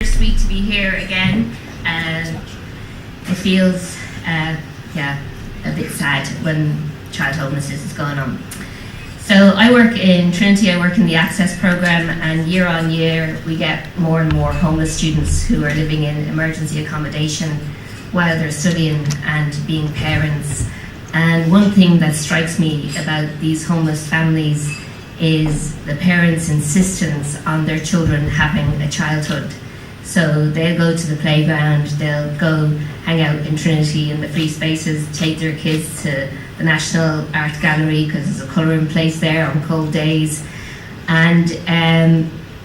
Sweet to be here again. It feels, a bit sad when child homelessness is going on. So I work in Trinity, I work in the Access programme, and year on year we get more and more homeless students who are living in emergency accommodation while they're studying and being parents. And one thing that strikes me about these homeless families is the parents' insistence on their children having a childhood. So they'll go to the playground, they'll go hang out in Trinity in the free spaces, take their kids to the National Art Gallery because there's a colouring place there on cold days. And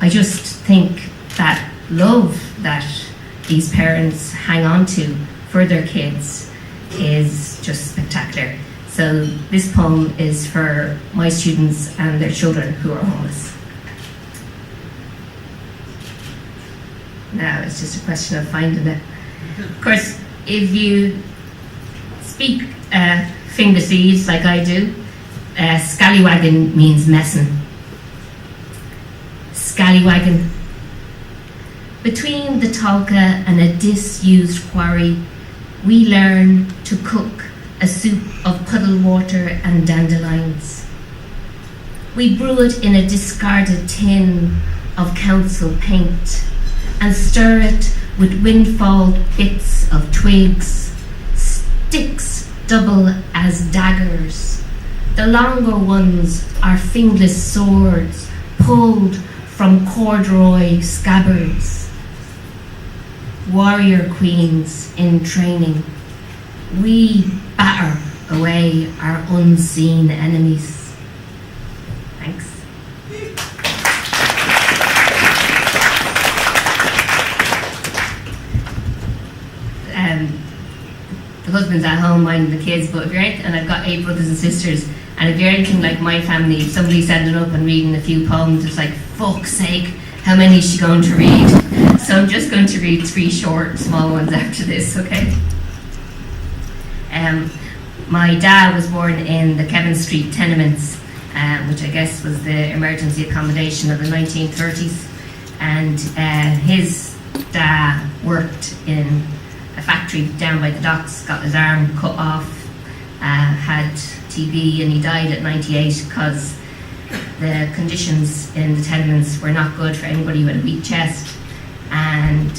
I just think that love that these parents hang on to for their kids is just spectacular. So this poem is for my students and their children who are homeless. Now it's just a question of finding it. Of course, if you speak Fingerseas like I do, scallywagging means messing. Scallywagging. Between the Tolka and a disused quarry, we learn to cook a soup of puddle water and dandelions. We brew it in a discarded tin of council paint and stir it with windfall bits of twigs, sticks double as daggers. The longer ones are fingerless swords pulled from corduroy scabbards. Warrior queens in training, we batter away our unseen enemies. Thanks. The husband's at home minding the kids, but if you're and I've got 8 brothers and sisters, and if you're anything like my family, if somebody's ended up and reading a few poems, it's like, fuck's sake, how many is she going to read? So I'm just going to read 3 short, small ones after this, okay? My dad was born in the Kevin Street tenements, which I guess was the emergency accommodation of the 1930s, and his dad worked in a factory down by the docks, got his arm cut off, had TB, and he died at 98 because the conditions in the tenements were not good for anybody with a weak chest. And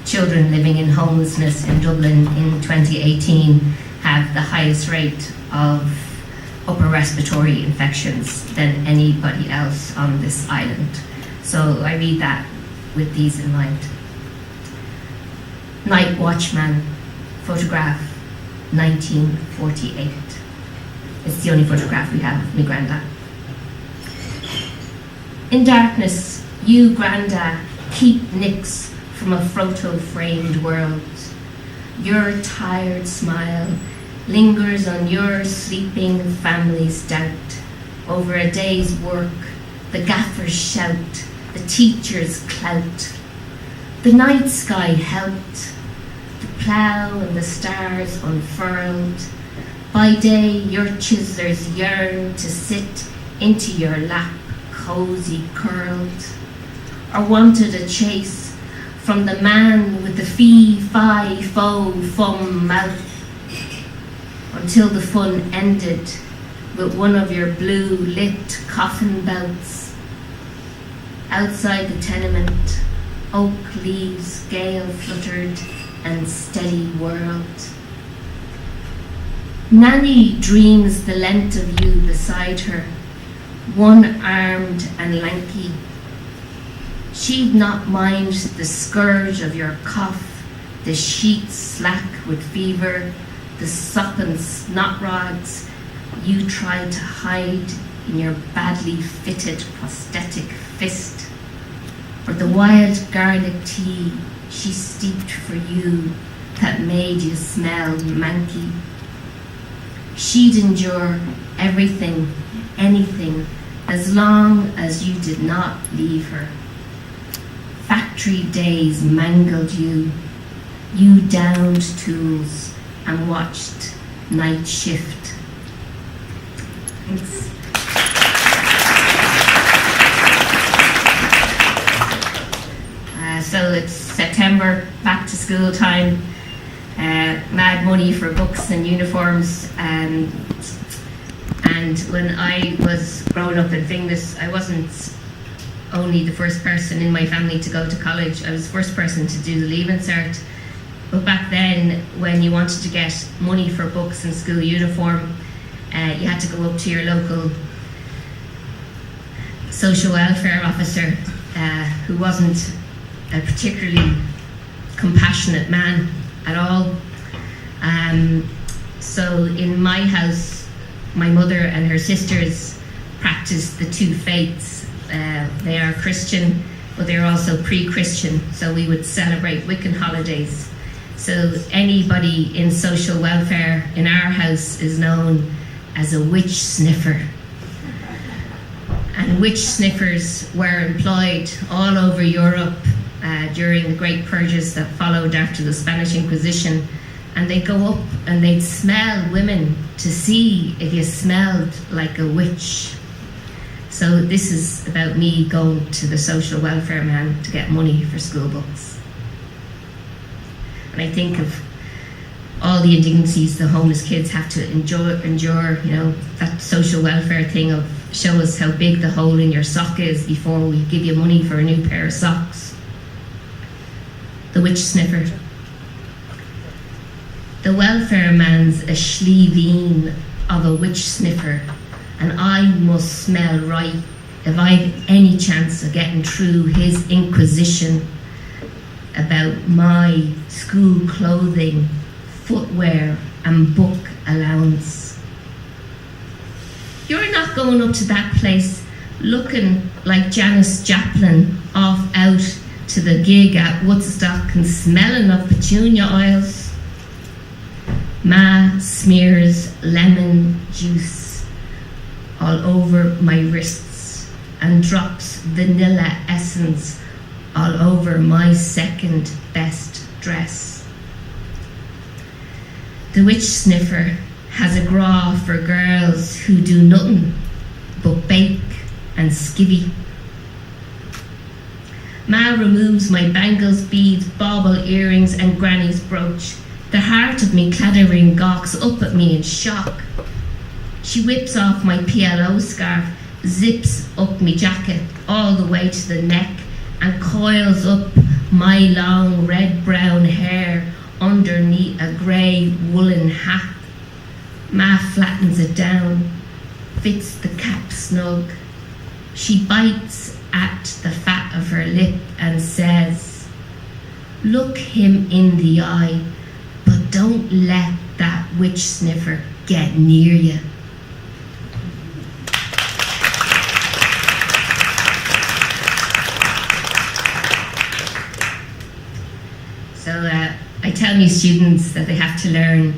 children living in homelessness in Dublin in 2018 have the highest rate of upper respiratory infections than anybody else on this island. So I read that with these in mind. Night Watchman, photograph 1948. It's the only photograph we have of me granda. In darkness, you granda keep nicks from a photo-framed world. Your tired smile lingers on your sleeping family's doubt. Over a day's work, the gaffer's shout, the teacher's clout. The night sky helped, the plough and the stars unfurled. By day, your chiselers yearn to sit into your lap, cozy curled, or wanted a chase from the man with the fee-fi-fo-fum mouth, until the fun ended with one of your blue-lit coffin bouts. Outside the tenement, oak leaves gale fluttered and steady whirled. Nanny dreams the length of you beside her, one-armed and lanky. She'd not mind the scourge of your cough, the sheets slack with fever, the sopping snot rods you tried to hide in your badly fitted prosthetic fist, or the wild garlic tea she steeped for you that made you smell manky. She'd endure everything, anything, as long as you did not leave her. Factory days mangled you. You downed tools and watched night shift. Thanks. So it's September, back to school time, mad money for books and uniforms. And when I was growing up in Finglas, I wasn't only the first person in my family to go to college. I was the first person to do the Leaving Cert. But back then, when you wanted to get money for books and school uniform, you had to go up to your local social welfare officer, who wasn't a particularly compassionate man at all. So in my house, my mother and her sisters practiced the two faiths. They are Christian, but they're also pre-Christian, so we would celebrate Wiccan holidays. So anybody in social welfare in our house is known as a witch sniffer. And witch sniffers were employed all over Europe during the great purges that followed after the Spanish Inquisition. And they'd go up and they'd smell women to see if you smelled like a witch. So this is about me going to the social welfare man to get money for school books. And I think of all the indignities the homeless kids have to endure, you know, that social welfare thing of show us how big the hole in your sock is before we give you money for a new pair of socks. The witch sniffer. The welfare man's a schleeveen of a witch sniffer, and I must smell right if I've any chance of getting through his inquisition about my school clothing, footwear and book allowance. You're not going up to that place looking like Janis Joplin off out to the gig at Woodstock and smelling of petunia oils. Ma smears lemon juice all over my wrists and drops vanilla essence all over my second best dress. The witch sniffer has a graw for girls who do nothing but bake and skivvy. Ma removes my bangles, beads, bauble earrings and granny's brooch. The heart of me clattering gawks up at me in shock. She whips off my PLO scarf, zips up me jacket all the way to the neck and coils up my long red-brown hair underneath a grey woolen hat. Ma flattens it down, fits the cap snug. She bites at the fat of her lip and says, "Look him in the eye, but don't let that witch sniffer get near you." So I tell my students that they have to learn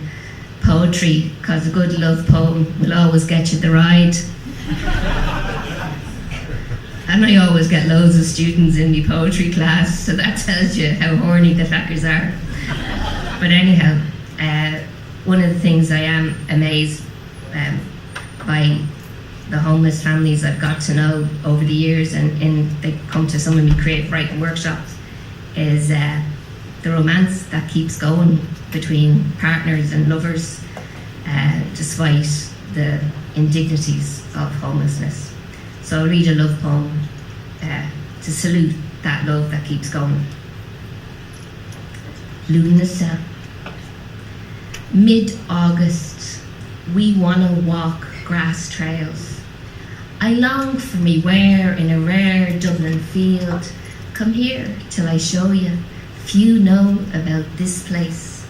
poetry because a good love poem will always get you the ride. And I always get loads of students in my poetry class, so that tells you how horny the fuckers are. But anyhow, one of the things I am amazed by the homeless families I've got to know over the years, and they come to some of my creative writing workshops, is the romance that keeps going between partners and lovers, despite the indignities of homelessness. So I'll read a love poem to salute that love that keeps going. Lunasa. Mid-August, we wanna walk grass trails. I long for me where in a rare Dublin field. Come here till I show you. Few know about this place.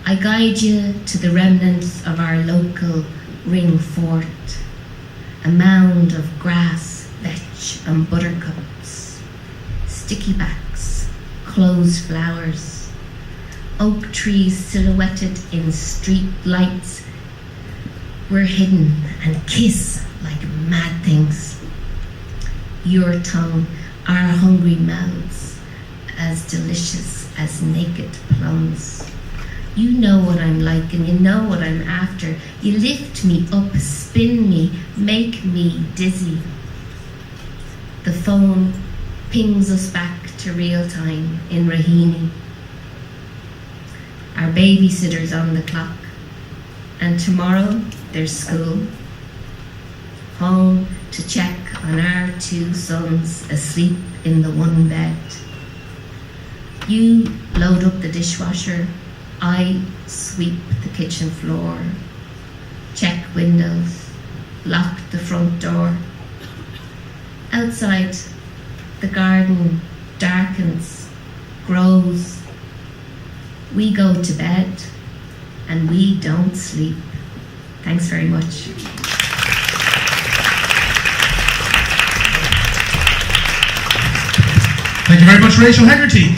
I guide you to the remnants of our local ring fort. A mound of grass, vetch and buttercups. Sticky backs, closed flowers. Oak trees silhouetted in street lights. We're hidden and kiss like mad things. Your tongue, our hungry mouths, as delicious as naked plums. You know what I'm like and you know what I'm after. You lift me up, spin me, make me dizzy. The phone pings us back to real time in Raheny. Our babysitter's on the clock, and tomorrow there's school. Home to check on our 2 sons asleep in the one bed. You load up the dishwasher, I sweep the kitchen floor, check windows, lock the front door. Outside, the garden darkens, grows. We go to bed and we don't sleep. Thanks very much. Thank you very much, Rachel Hegarty.